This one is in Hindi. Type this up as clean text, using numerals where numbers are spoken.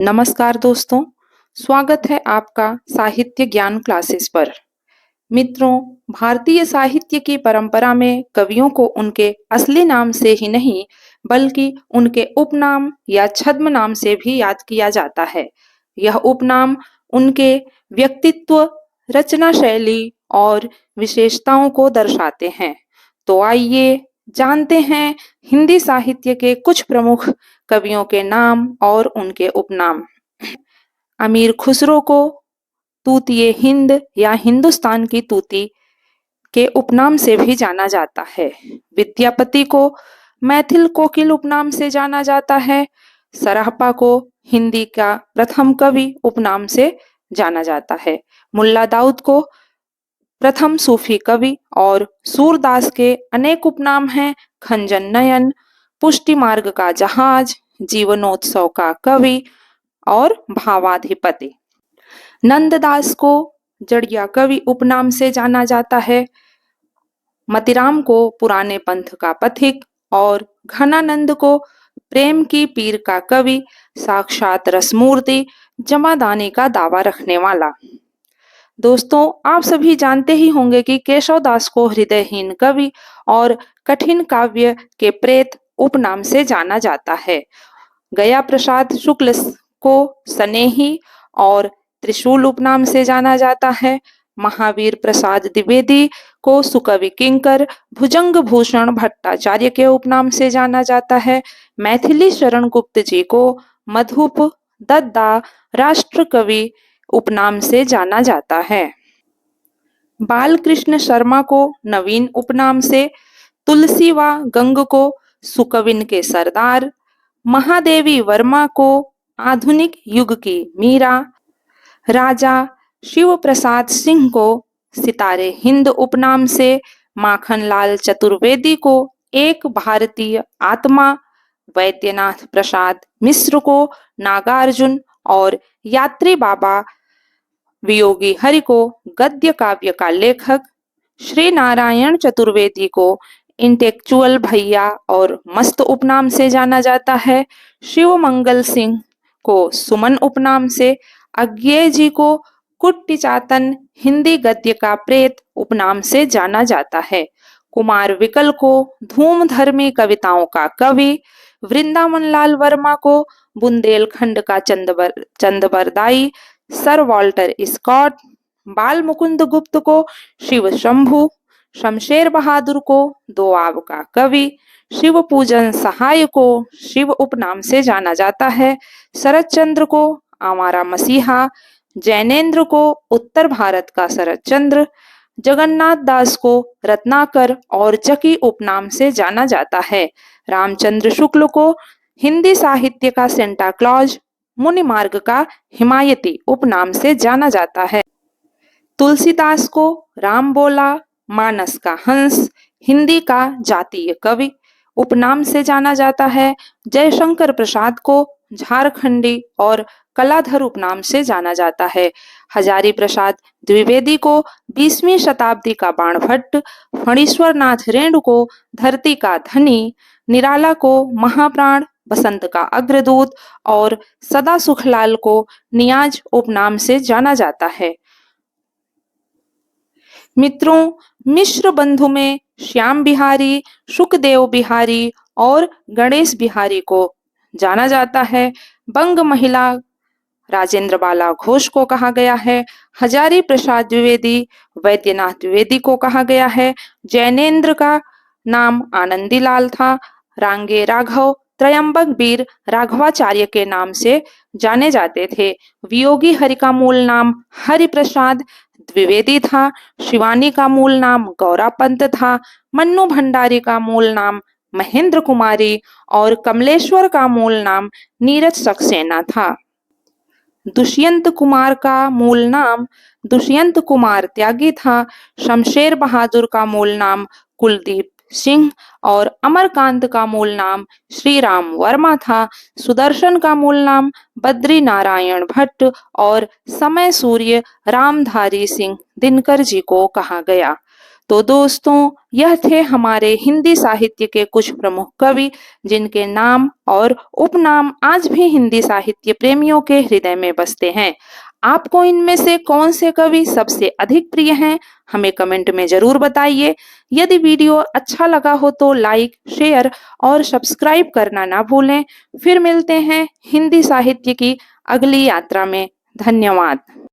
नमस्कार दोस्तों, स्वागत है आपका साहित्य ज्ञान क्लासेस पर। मित्रों, भारतीय साहित्य की परंपरा में कवियों को उनके असली नाम से ही नहीं, बल्कि उनके उपनाम या छद्म नाम से भी याद किया जाता है। यह उपनाम उनके व्यक्तित्व, रचना शैली और विशेषताओं को दर्शाते हैं। तो आइए जानते हैं हिंदी साहित्य के कुछ प्रमुख कवियों के नाम और उनके उपनाम। अमीर खुसरो को तूतिए हिंद या हिंदुस्तान की तूती के उपनाम से भी जाना जाता है। विद्यापति को मैथिल कोकिल उपनाम से जाना जाता है। सराहपा को हिंदी का प्रथम कवि उपनाम से जाना जाता है। मुल्ला दाऊद को प्रथम सूफी कवि और सूरदास के अनेक उपनाम हैं। खंजन नयन, पुष्टि मार्ग का जहाज, जीवनोत्सव का कवि और भावाधिपति। नंददास को जड़िया कवि उपनाम से जाना जाता है। मतीराम को पुराने पंथ का पथिक और घनानंद को प्रेम की पीर का कवि, साक्षात रसमूर्ति, जमादानी का दावा रखने वाला। दोस्तों, आप सभी जानते ही होंगे कि केशवदास को हृदयहीन कवि और कठिन काव्य के प्रेत उपनाम से जाना जाता है। गया प्रसाद शुक्ल को सनेही और त्रिशूल उपनाम से जाना जाता है। महावीर प्रसाद द्विवेदी को सुकवि किंकर, भुजंग भूषण भट्टाचार्य के उपनाम से जाना जाता है। मैथिली शरण गुप्त जी को मधुप, दद्दा, राष्ट्र कवि उपनाम से जाना जाता है। बालकृष्ण शर्मा को नवीन उपनाम से, तुलसी व गंग को सुकविन के सरदार, महादेवी वर्मा को आधुनिक युग की मीरा, राजा शिव प्रसाद सिंह को सितारे हिंद उपनाम से, माखनलाल चतुर्वेदी को एक भारतीय आत्मा, वैद्यनाथ प्रसाद मिश्र को नागार्जुन और यात्री बाबा वियोगी हरि को गद्य काव्य का लेखक, श्री नारायण चतुर्वेदी को इंटेलेक्चुअल भैया और मस्त उपनाम से जाना जाता है। शिव मंगल सिंह को सुमन उपनाम से, अज्ञेय जी को कुट्टी चातन हिंदी गद्य का प्रेत उपनाम से जाना जाता है। कुमार विकल को धूमधर्मी कविताओं का कवि, वृंदावन लाल वर्मा को बुंदेलखंड का चंदबरदाई, सर वॉल्टर स्कॉट, बाल मुकुंद गुप्त को शिव शंभु, शमशेर बहादुर को दोआब का कवि, शिव पूजन सहाय को शिव उपनाम से जाना जाता है। शरद चंद्र को आवारा मसीहा, जैनेन्द्र को उत्तर भारत का शरद चंद्र, जगन्नाथ दास को रत्नाकर और जकी उपनाम से जाना जाता है। रामचंद्र शुक्ल को हिंदी साहित्य का सेंटा क्लॉज, मुनि मार्ग का हिमायती उपनाम से जाना जाता है। तुलसीदास को राम बोला, मानस का हंस, हिंदी का जातीय कवि उपनाम से जाना जाता है। जयशंकर प्रसाद को झारखंडी और कलाधर उपनाम से जाना जाता है। हजारी प्रसाद द्विवेदी को 20वीं शताब्दी का बाणभट्ट, फणीश्वर नाथ रेणु को धरती का धनी, निराला को महाप्राण, बसंत का अग्रदूत और सदा सुखलाल को नियाज उपनाम से जाना जाता है। मित्रों, मिश्र बंधु में श्याम बिहारी, सुखदेव बिहारी और गणेश बिहारी को जाना जाता है। बंग महिला राजेंद्र बाला घोष को कहा गया है। हजारी प्रसाद द्विवेदी, वैद्यनाथ द्विवेदी को कहा गया है। जैनेन्द्र का नाम आनंदीलाल था। रांगे राघव त्रयंबक वीर राघवाचार्य के नाम से जाने जाते थे। वियोगी हरि का मूल नाम हरिप्रसाद द्विवेदी था। शिवानी का मूल नाम गौरा पंत था। मन्नू भंडारी का मूल नाम महेंद्र कुमारी और कमलेश्वर का मूल नाम नीरज सक्सेना था। दुष्यंत कुमार का मूल नाम दुष्यंत कुमार त्यागी था। शमशेर बहादुर का मूल नाम कुलदीप सिंह और अमरकांत का मूल नाम श्री राम वर्मा था। सुदर्शन का मूल नाम बद्री नारायण भट्ट और समय सूर्य रामधारी सिंह दिनकर जी को कहा गया। तो दोस्तों, यह थे हमारे हिंदी साहित्य के कुछ प्रमुख कवि जिनके नाम और उपनाम आज भी हिंदी साहित्य प्रेमियों के हृदय में बसते हैं। आपको इनमें से कौन से कवि सबसे अधिक प्रिय हैं, हमें कमेंट में जरूर बताइए। यदि वीडियो अच्छा लगा हो तो लाइक, शेयर और सब्सक्राइब करना ना भूलें। फिर मिलते हैं हिंदी साहित्य की अगली यात्रा में। धन्यवाद।